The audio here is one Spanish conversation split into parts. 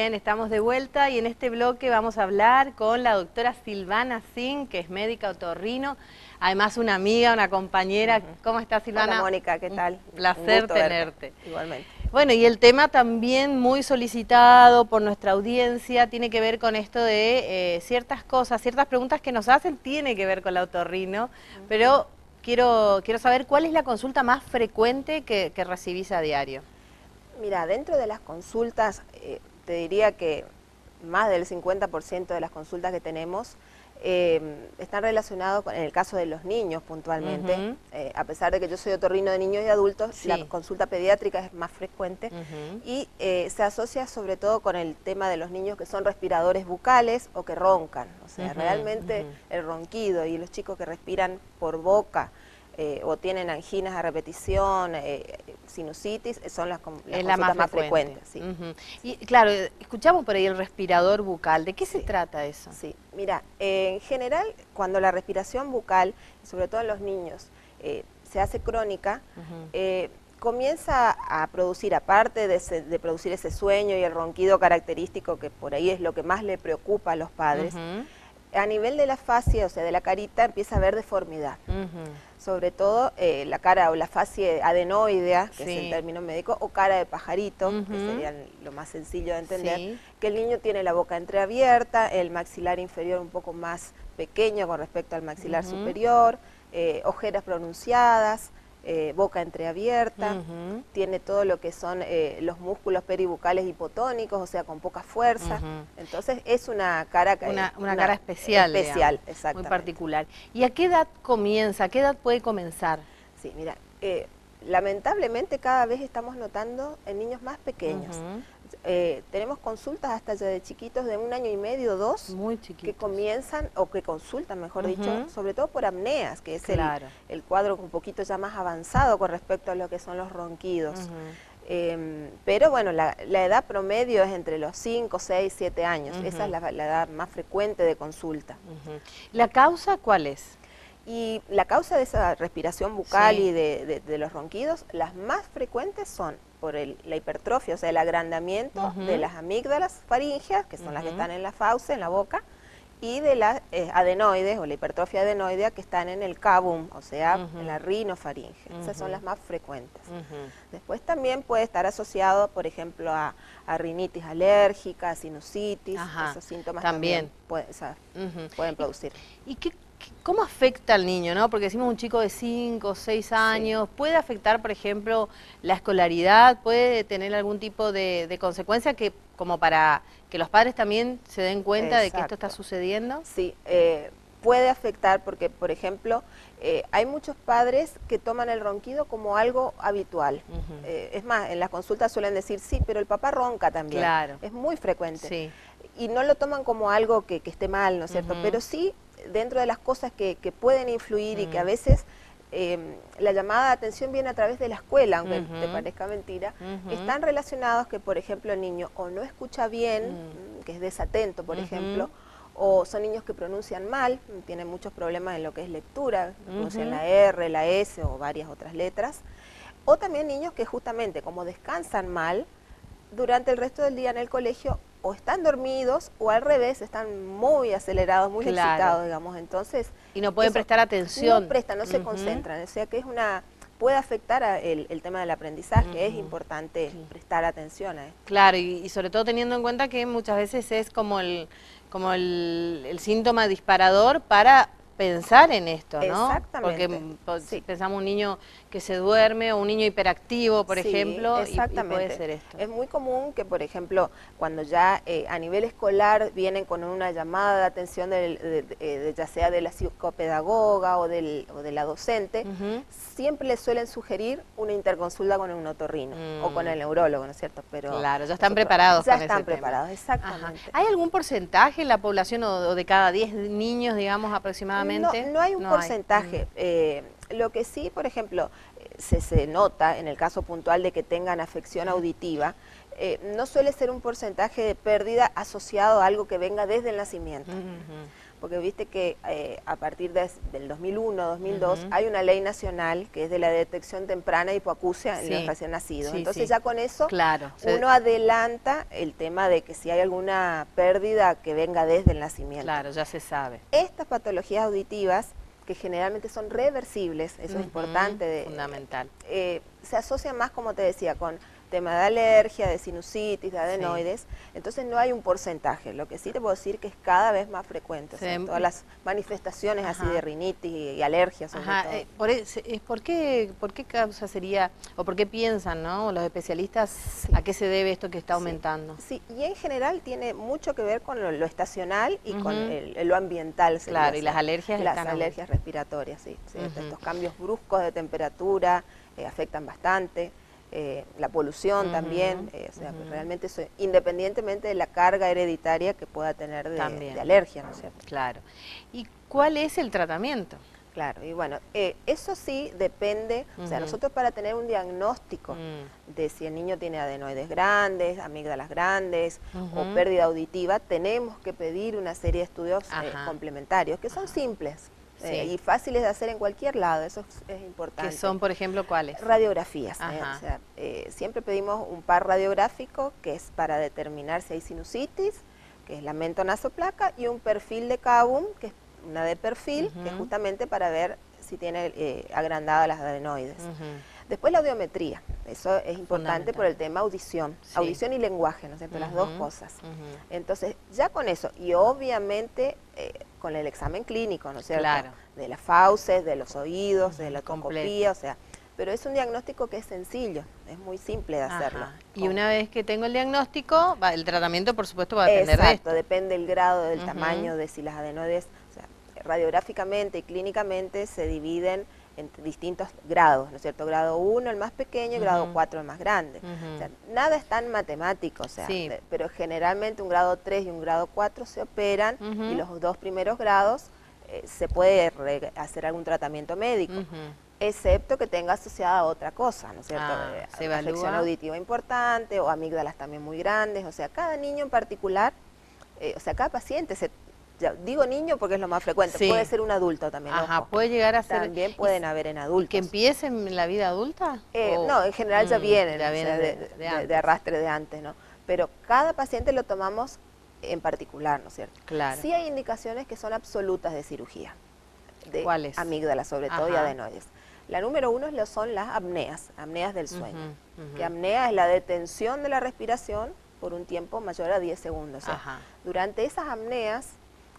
Bien, estamos de vuelta y en este bloque vamos a hablar con la doctora Silvana Sin, que es médica otorrino, además una amiga, una compañera. ¿Cómo estás, Silvana? Hola, Mónica, ¿qué tal? Un placer tenerte. Igualmente. Bueno, y el tema también muy solicitado por nuestra audiencia tiene que ver con esto de ciertas cosas, ciertas preguntas que nos hacen, tiene que ver con la otorrino, pero quiero saber cuál es la consulta más frecuente que recibís a diario. Mira, dentro de las consultas, te diría que más del 50% de las consultas que tenemos están relacionados con, en el caso de los niños puntualmente, a pesar de que yo soy otorrino de niños y adultos, Sí. la consulta pediátrica es más frecuente y se asocia sobre todo con el tema de los niños que son respiradores bucales o que roncan, o sea, realmente el ronquido y los chicos que respiran por boca, o tienen anginas a repetición, sinusitis, son las consultas más frecuentes. Sí. Y claro, escuchamos por ahí el respirador bucal. ¿De qué se trata eso? Sí, mira, en general, cuando la respiración bucal, sobre todo en los niños, se hace crónica, comienza a producir, aparte de producir ese sueño y el ronquido característico, que por ahí es lo que más le preocupa a los padres, a nivel de la fascia, o sea, de la carita, empieza a haber deformidad. Sobre todo la cara o la fascia adenoidea, que es el término médico, o cara de pajarito, que sería lo más sencillo de entender, que el niño tiene la boca entreabierta, el maxilar inferior un poco más pequeño con respecto al maxilar superior, ojeras pronunciadas, boca entreabierta, tiene todo lo que son los músculos peribucales hipotónicos, o sea, con poca fuerza. Entonces es una cara una cara especial, exactamente. Muy particular. ¿Y a qué edad comienza? ¿A qué edad puede comenzar? Sí, mira, lamentablemente cada vez estamos notando en niños más pequeños. Tenemos consultas hasta ya de chiquitos de 1 año y medio, 2, muy chiquitos, que comienzan, o que consultan, mejor dicho, sobre todo por apneas, que es el cuadro un poquito ya más avanzado con respecto a lo que son los ronquidos. Pero bueno, la edad promedio es entre los 5, 6, 7 años. Esa es la edad más frecuente de consulta. ¿La causa cuál es? Y la causa de esa respiración bucal y de los ronquidos, las más frecuentes son por la hipertrofia, o sea, el agrandamiento de las amígdalas faríngeas, que son las que están en la fauce, en la boca, y de las adenoides, o la hipertrofia adenoidea, que están en el cavum, o sea, en la rinofaringe. Esas son las más frecuentes. Después también puede estar asociado, por ejemplo, a rinitis alérgica, a sinusitis, esos síntomas también pueden producir. ¿Y cómo afecta al niño, no? Porque decimos un chico de 5 o 6 años, ¿puede afectar, por ejemplo, la escolaridad? ¿Puede tener algún tipo de consecuencia como para que los padres también se den cuenta de que esto está sucediendo? Sí, puede afectar porque, por ejemplo, hay muchos padres que toman el ronquido como algo habitual. Es más, en las consultas suelen decir, sí, pero el papá ronca también. Claro. Es muy frecuente. Y no lo toman como algo que esté mal, ¿no es cierto? Pero sí, dentro de las cosas que pueden influir y que a veces la llamada de atención viene a través de la escuela, aunque te parezca mentira, están relacionados que, por ejemplo, el niño o no escucha bien, que es desatento, por ejemplo, o son niños que pronuncian mal, tienen muchos problemas en lo que es lectura, pronuncian la R, la S o varias otras letras, o también niños que justamente como descansan mal, durante el resto del día en el colegio o están dormidos o al revés, están muy acelerados, muy excitados, digamos, entonces... Y no pueden prestar atención. No prestan, no se concentran, o sea que es puede afectar el tema del aprendizaje, es importante prestar atención a esto. Claro, y sobre todo teniendo en cuenta que muchas veces es como el síntoma disparador para pensar en esto, ¿no? Exactamente. Porque pensamos un niño que se duerme o un niño hiperactivo, por ejemplo, y puede ser esto. Es muy común que, por ejemplo, cuando ya a nivel escolar vienen con una llamada de atención ya sea de la psicopedagoga o de la docente, siempre les suelen sugerir una interconsulta con un otorrino o con el neurólogo, ¿no es cierto? Pero claro, ya están preparados con ese tema. Ya están preparados, exactamente. ¿Hay algún porcentaje en la población o de cada 10 niños, digamos, aproximadamente? No hay un porcentaje. Lo que sí, por ejemplo, se nota en el caso puntual de que tengan afección auditiva, no suele ser un porcentaje de pérdida asociado a algo que venga desde el nacimiento. porque viste que a partir del 2001, 2002, hay una ley nacional que es de la detección temprana de hipoacusia en los recién nacidos. Entonces ya con eso uno adelanta el tema de que si hay alguna pérdida que venga desde el nacimiento. Claro, ya se sabe. Estas patologías auditivas, que generalmente son reversibles, eso es importante. Fundamental. Se asocian más, como te decía, con tema de alergia, de sinusitis, de adenoides, entonces no hay un porcentaje. Lo que sí te puedo decir que es cada vez más frecuente, o sea, todas las manifestaciones así de rinitis y alergias sobre todo. ¿Por qué causa sería, o por qué piensan, ¿no?, los especialistas, a qué se debe esto que está aumentando? Sí, y en general tiene mucho que ver con lo estacional y con lo ambiental. Claro, y las alergias alergias respiratorias, sí. Estos cambios bruscos de temperatura afectan bastante. La polución también, o sea, realmente eso, independientemente de la carga hereditaria que pueda tener de alergia, ¿no es cierto? Claro. ¿Y cuál es el tratamiento? Claro, y bueno, eso sí depende, o sea, nosotros para tener un diagnóstico de si el niño tiene adenoides grandes, amígdalas grandes o pérdida auditiva, tenemos que pedir una serie de estudios complementarios, que son simples. Y fáciles de hacer en cualquier lado, eso es importante. ¿Qué son, por ejemplo, cuáles? Radiografías. O sea, siempre pedimos un par radiográfico, que es para determinar si hay sinusitis, que es la mentonasoplaca, y un perfil de Cavum, que es una de perfil, que es justamente para ver si tiene agrandadas las adenoides. Después la audiometría, eso es importante por el tema audición, audición y lenguaje, ¿no es cierto? Las dos cosas. Entonces, ya con eso, y obviamente con el examen clínico, ¿no es cierto? Claro. De las fauces, de los oídos, de la otoscopía, o sea, pero es un diagnóstico que es sencillo, es muy simple de hacerlo. Y una vez que tengo el diagnóstico, el tratamiento, por supuesto, va a depender de esto. Depende del grado, del tamaño, de si las adenoides, o sea, radiográficamente y clínicamente se dividen en distintos grados, ¿no es cierto? Grado 1 el más pequeño y grado 4 el más grande. O sea, nada es tan matemático, o sea, pero generalmente un grado 3 y un grado 4 se operan y los dos primeros grados se puede hacer algún tratamiento médico, excepto que tenga asociada otra cosa, ¿no es cierto? Afección auditiva importante o amígdalas también muy grandes, o sea, cada niño en particular, o sea, cada paciente digo niño porque es lo más frecuente, puede ser un adulto también. Puede llegar a ser. También pueden haber en adultos. ¿Que empiecen en la vida adulta? No, en general ya vienen, de arrastre de antes, ¿no? Pero cada paciente lo tomamos en particular, ¿no es cierto? Claro. Sí hay indicaciones que son absolutas de cirugía. ¿Cuáles? Amígdalas sobre todo y adenoides. La número 1 son las apneas del sueño. Que apnea es la detención de la respiración por un tiempo mayor a 10 segundos. O sea, durante esas apneas,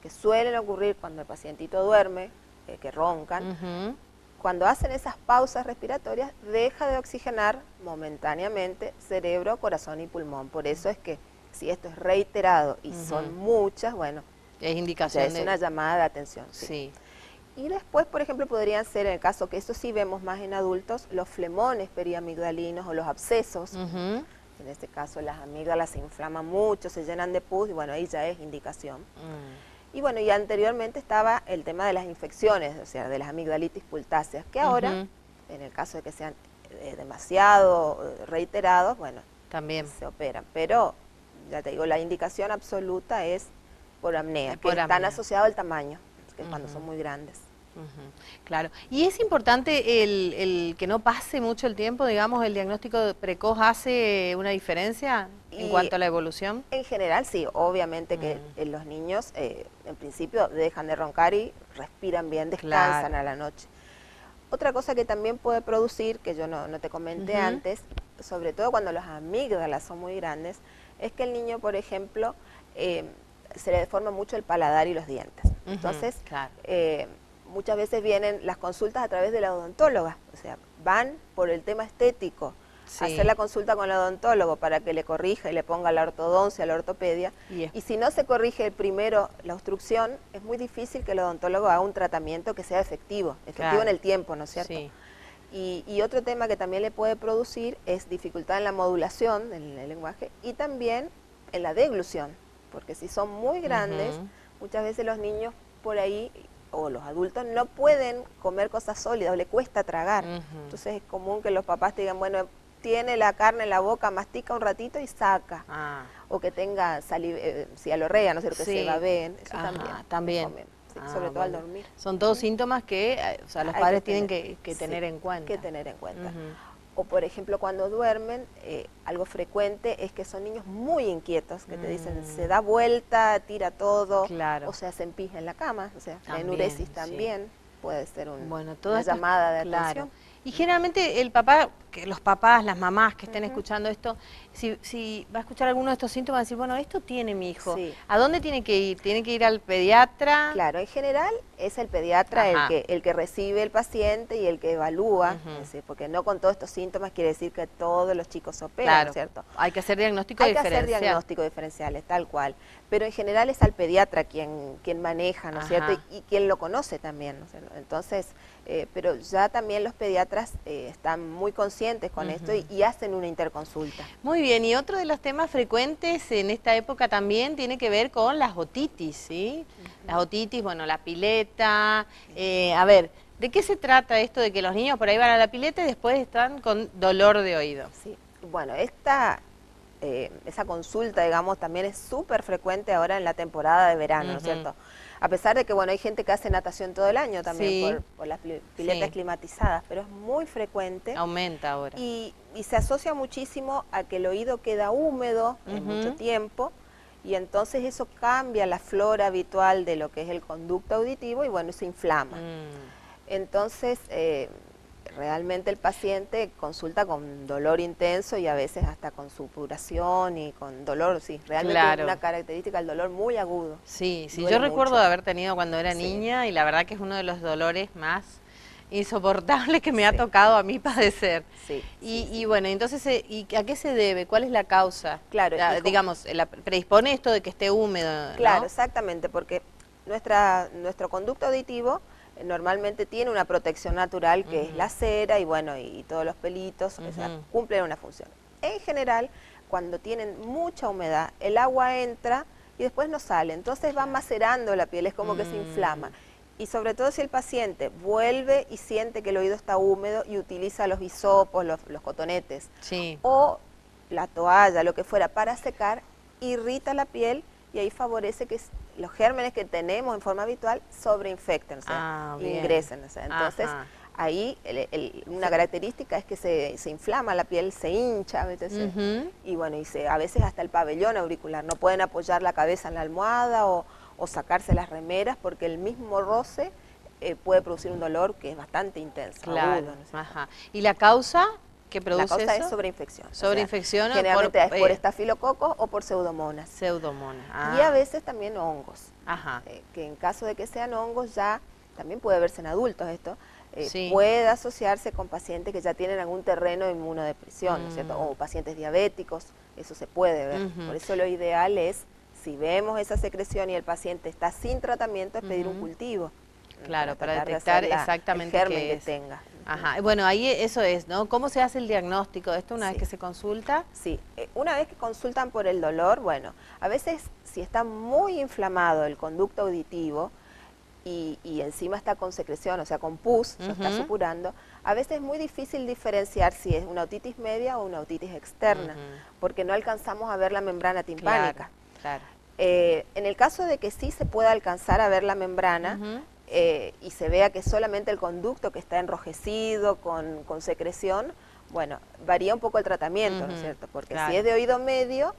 que suelen ocurrir cuando el pacientito duerme, que roncan, cuando hacen esas pausas respiratorias, deja de oxigenar momentáneamente cerebro, corazón y pulmón. Por eso es que si esto es reiterado y son muchas, bueno, es indicación es una llamada de atención. Y después, por ejemplo, podrían ser, en el caso que esto sí vemos más en adultos, los flemones periamigdalinos o los abscesos. En este caso las amígdalas se inflaman mucho, se llenan de pus y bueno, ahí ya es indicación. Y bueno, y anteriormente estaba el tema de las infecciones, o sea, de las amigdalitis pultáceas, que ahora, en el caso de que sean demasiado reiterados, bueno, también se operan. Pero, ya te digo, la indicación absoluta es por apnea, que están asociados al tamaño, que es cuando son muy grandes. Claro. ¿Y es importante el que no pase mucho el tiempo, digamos, el diagnóstico precoz hace una diferencia en cuanto a la evolución? En general sí, obviamente que los niños en principio dejan de roncar y respiran bien, descansan a la noche. Otra cosa que también puede producir, que yo no te comenté antes, sobre todo cuando las amígdalas son muy grandes, es que el niño, por ejemplo, se le deforma mucho el paladar y los dientes. Entonces, muchas veces vienen las consultas a través de la odontóloga, o sea, van por el tema estético, a hacer la consulta con el odontólogo para que le corrija y le ponga la ortodoncia, la ortopedia, y si no se corrige primero la obstrucción, es muy difícil que el odontólogo haga un tratamiento que sea efectivo en el tiempo, ¿no es cierto? Y otro tema que también le puede producir es dificultad en la modulación del lenguaje y también en la deglución, porque si son muy grandes, muchas veces los niños por ahí o los adultos no pueden comer cosas sólidas o le cuesta tragar. Entonces es común que los papás te digan, bueno, tiene la carne en la boca, mastica un ratito y saca. o que tenga cialorrea, ¿no es cierto? Que Sí. se babeen, eso Ajá, también. Sí, sobre todo al bueno. dormir. Son todos síntomas que o sea, los Hay padres que tienen tener, que tener en cuenta. que tener en cuenta. Ujú. O por ejemplo, cuando duermen, algo frecuente es que son niños muy inquietos, que te dicen, se da vuelta, tira todo, Claro. o sea, se empija en la cama, o sea, la También, enuresis sí. también puede ser Bueno, una llamada de claro. atención. Y generalmente el papá, que los papás, las mamás que estén Ujú. escuchando esto, si va a escuchar alguno de estos síntomas, va a decir, bueno, esto tiene mi hijo. Sí. ¿A dónde tiene que ir? ¿Tiene que ir al pediatra? Claro, en general es el pediatra Ajá. el que recibe el paciente y el que evalúa, Ujú. es decir, porque no con todos estos síntomas quiere decir que todos los chicos operan, Claro, ¿cierto? hay que hacer diagnóstico Hay que hacer diferencial. diagnósticos diferenciales, tal cual. Pero en general es al pediatra quien maneja, ¿no es cierto? Ajá. Y quien lo conoce también, ¿no es cierto? Entonces, pero ya también los pediatras están muy conscientes con esto y hacen una interconsulta. Muy bien, y otro de los temas frecuentes en esta época también tiene que ver con las otitis, ¿sí? Las otitis, bueno, la pileta. A ver, ¿de qué se trata esto de que los niños por ahí van a la pileta y después están con dolor de oído? Sí, bueno, esa consulta, digamos, también es súper frecuente ahora en la temporada de verano, ¿no es cierto? A pesar de que, bueno, hay gente que hace natación todo el año también Sí. por las piletas Sí. climatizadas, pero es muy frecuente Aumenta ahora. y se asocia muchísimo a que el oído queda húmedo en mucho tiempo y entonces eso cambia la flora habitual de lo que es el conducto auditivo y, bueno, se inflama. Entonces, realmente el paciente consulta con dolor intenso y a veces hasta con supuración y con dolor, sí, realmente Claro. es una característica del dolor muy agudo. Sí, sí, Duele yo recuerdo mucho. de haber tenido cuando era Sí. niña y la verdad que es uno de los dolores más insoportables que me ha Sí. tocado a mí padecer. Sí, Y bueno, entonces, ¿y a qué se debe? ¿Cuál es la causa? Claro, Ya, y como- digamos, predispone esto de que esté húmedo, ¿no? Claro, exactamente, porque nuestro conducto auditivo normalmente tiene una protección natural que es la cera y bueno, y todos los pelitos, o sea, cumplen una función. En general, cuando tienen mucha humedad, el agua entra y después no sale, entonces va macerando la piel, es como que se inflama. Y sobre todo si el paciente vuelve y siente que el oído está húmedo y utiliza los hisopos, los cotonetes, Sí. o la toalla, lo que fuera, para secar, irrita la piel y ahí favorece que los gérmenes que tenemos en forma habitual sobreinfecten, o sea, Bien. ingresen. O sea, entonces, Ajá. ahí una característica es que se inflama la piel, se hincha a veces, y bueno, a veces hasta el pabellón auricular. No pueden apoyar la cabeza en la almohada o sacarse las remeras porque el mismo roce puede producir un dolor que es bastante intenso, Claro. agudo, ¿no es cierto? Ajá. ¿Y la causa que produce La causa eso? es sobreinfección. Sobreinfección Generalmente es por estafilococos o por pseudomonas. Pseudomonas. Y a veces también hongos. Ajá. Que en caso de que sean hongos ya, también puede verse en adultos esto, Sí. puede asociarse con pacientes que ya tienen algún terreno de inmunodepresión, ¿no es cierto? O pacientes diabéticos, eso se puede ver. Por eso lo ideal es, si vemos esa secreción y el paciente está sin tratamiento, es pedir un cultivo. Claro, para tratar de detectar hacer exactamente el germen qué que es. tenga. Ajá, bueno, ahí eso es, ¿no? ¿Cómo se hace el diagnóstico de esto una vez Sí. que se consulta? Sí, una vez que consultan por el dolor, bueno, a veces si está muy inflamado el conducto auditivo y encima está con secreción, o sea, con pus, se está supurando, a veces es muy difícil diferenciar si es una otitis media o una otitis externa, porque no alcanzamos a ver la membrana timpánica. Claro. En el caso de que sí se pueda alcanzar a ver la membrana, y se vea que solamente el conducto que está enrojecido con secreción, bueno, varía un poco el tratamiento, ¿no es cierto? Porque si es de oído medio,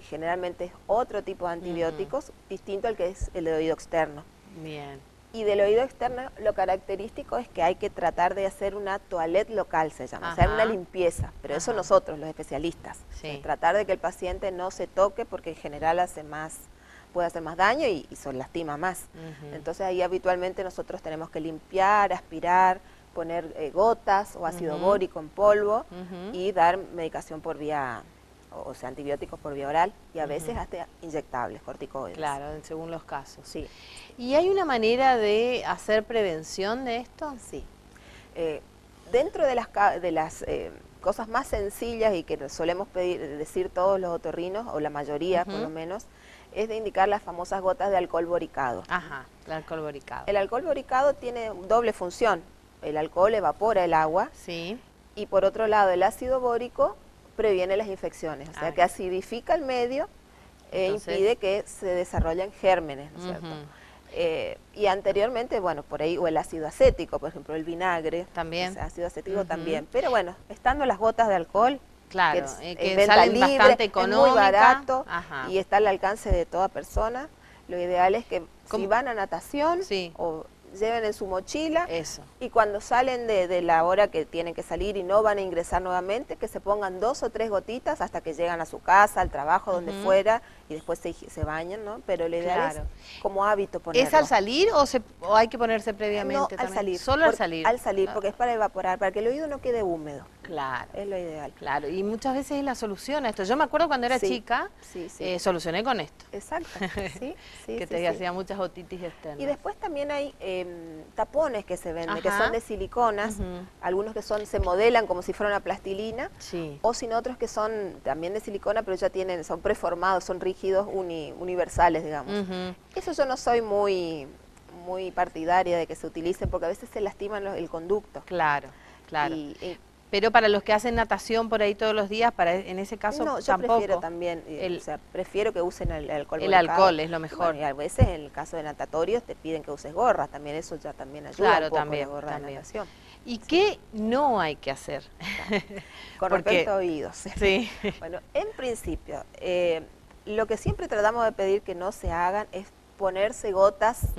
generalmente es otro tipo de antibióticos distinto al que es el de oído externo. Bien. Y del oído externo lo característico es que hay que tratar de hacer una toilette local, se llama, o sea, una limpieza, pero eso nosotros, los especialistas. Sí. O sea, tratar de que el paciente no se toque porque en general puede hacer más daño y se lastima más. Entonces ahí habitualmente nosotros tenemos que limpiar, aspirar, poner gotas o ácido bórico en polvo y dar medicación por vía, o sea, antibióticos por vía oral y a veces hasta inyectables, corticoides. Claro, según los casos. Sí. ¿Y hay una manera de hacer prevención de esto? Sí. Dentro de las cosas más sencillas y que solemos decir todos los otorrinos, o la mayoría por lo menos, es de indicar las famosas gotas de alcohol boricado. Ajá, el alcohol boricado. El alcohol boricado tiene doble función. El alcohol evapora el agua Sí. y por otro lado el ácido bórico previene las infecciones, o sea que acidifica el medio impide que se desarrollen gérmenes, ¿no es cierto? Y anteriormente, bueno, por ahí, o el ácido acético, por ejemplo, el vinagre. También. Ácido acético también. Pero bueno, estando las gotas de alcohol, claro, que salen libre, bastante económicas. es muy barato Ajá. y está al alcance de toda persona. Lo ideal es que si van a natación, o lleven en su mochila, y cuando salen de la hora que tienen que salir y no van a ingresar nuevamente, que se pongan 2 o 3 gotitas hasta que llegan a su casa, al trabajo, donde fuera, y después se bañan, ¿no? Pero lo ideal es como hábito ponerlo. ¿Es al salir o hay que ponerse previamente? No, también? al salir. Solo al salir. Al salir, porque es para evaporar, para que el oído no quede húmedo. Claro. Es lo ideal. Claro, y muchas veces es la solución a esto. Yo me acuerdo cuando era chica, solucioné con esto. Exacto, que te hacía muchas otitis externas. Y después también hay tapones que se venden, que son de siliconas, algunos que se modelan como si fuera una plastilina, o sin otros que son también de silicona, pero ya son preformados, son rígidos, universales, digamos. Eso yo no soy muy partidaria de que se utilicen, porque a veces se lastiman el conducto. Claro, claro. Pero para los que hacen natación por ahí todos los días, en ese caso no, yo tampoco. Prefiero también, prefiero que usen el alcohol. El alcohol es lo mejor. Bueno, y a veces en el caso de natatorios te piden que uses gorra, también eso ya también ayuda un poco, la gorra de natación. ¿Y qué no hay que hacer? Con respecto a oídos. Sí. Bueno, en principio, lo que siempre tratamos de pedir que no se hagan es ponerse gotas,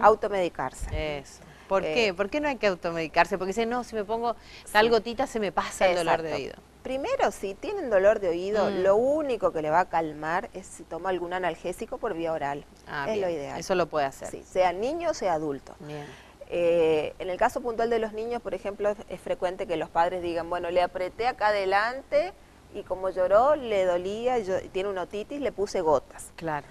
automedicarse. Eso. ¿Por qué? ¿Por qué no hay que automedicarse? Porque dicen, no, si me pongo tal gotita se me pasa el dolor de oído. Primero, si tienen dolor de oído, lo único que le va a calmar es si toma algún analgésico por vía oral. Es lo ideal. Eso lo puede hacer. Sí, sea niño o sea adulto. Bien. En el caso puntual de los niños, por ejemplo, es frecuente que los padres digan, bueno, le apreté acá adelante y como lloró, le dolía, tiene una otitis, le puse gotas. Claro.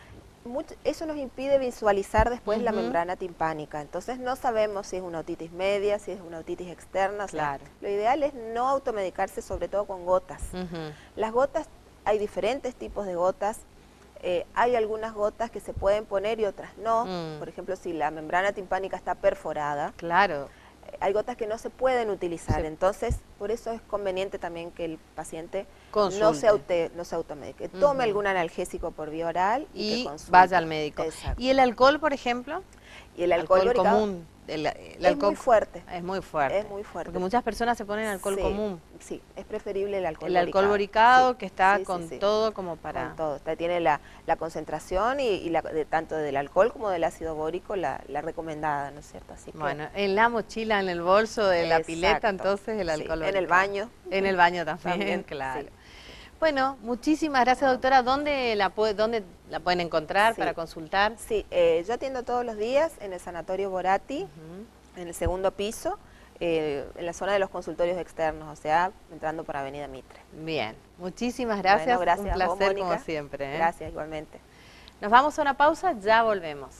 Eso nos impide visualizar después la membrana timpánica, entonces no sabemos si es una otitis media, si es una otitis externa. Claro. O sea, lo ideal es no automedicarse, sobre todo con gotas. Las gotas, hay diferentes tipos de gotas, hay algunas gotas que se pueden poner y otras no. Por ejemplo, si la membrana timpánica está perforada, claro, hay gotas que no se pueden utilizar, entonces por eso es conveniente también que el paciente no se automedique, tome algún analgésico por vía oral y que consulte. Vaya al médico. Exacto. ¿Y el alcohol, por ejemplo? Y el alcohol común. El alcohol muy fuerte. Es muy fuerte. Es muy fuerte. Porque muchas personas se ponen alcohol común. Sí, es preferible el alcohol boricado. El alcohol boricado que está con todo como para... Con todo. Tiene la concentración y tanto del alcohol como del ácido bórico la recomendada, ¿no es cierto? Así que, bueno, en la mochila, en el bolso de la pileta, entonces el alcohol boricado. En el baño. En el baño también, claro. Sí. Bueno, muchísimas gracias, doctora. ¿Dónde la pueden encontrar para consultar? Sí, yo atiendo todos los días en el Sanatorio Borati, en el segundo piso, en la zona de los consultorios externos, o sea, entrando por Avenida Mitre. Bien, muchísimas gracias. Bueno, gracias un placer a vos, Mónica. como siempre. Gracias, igualmente. Nos vamos a una pausa, ya volvemos.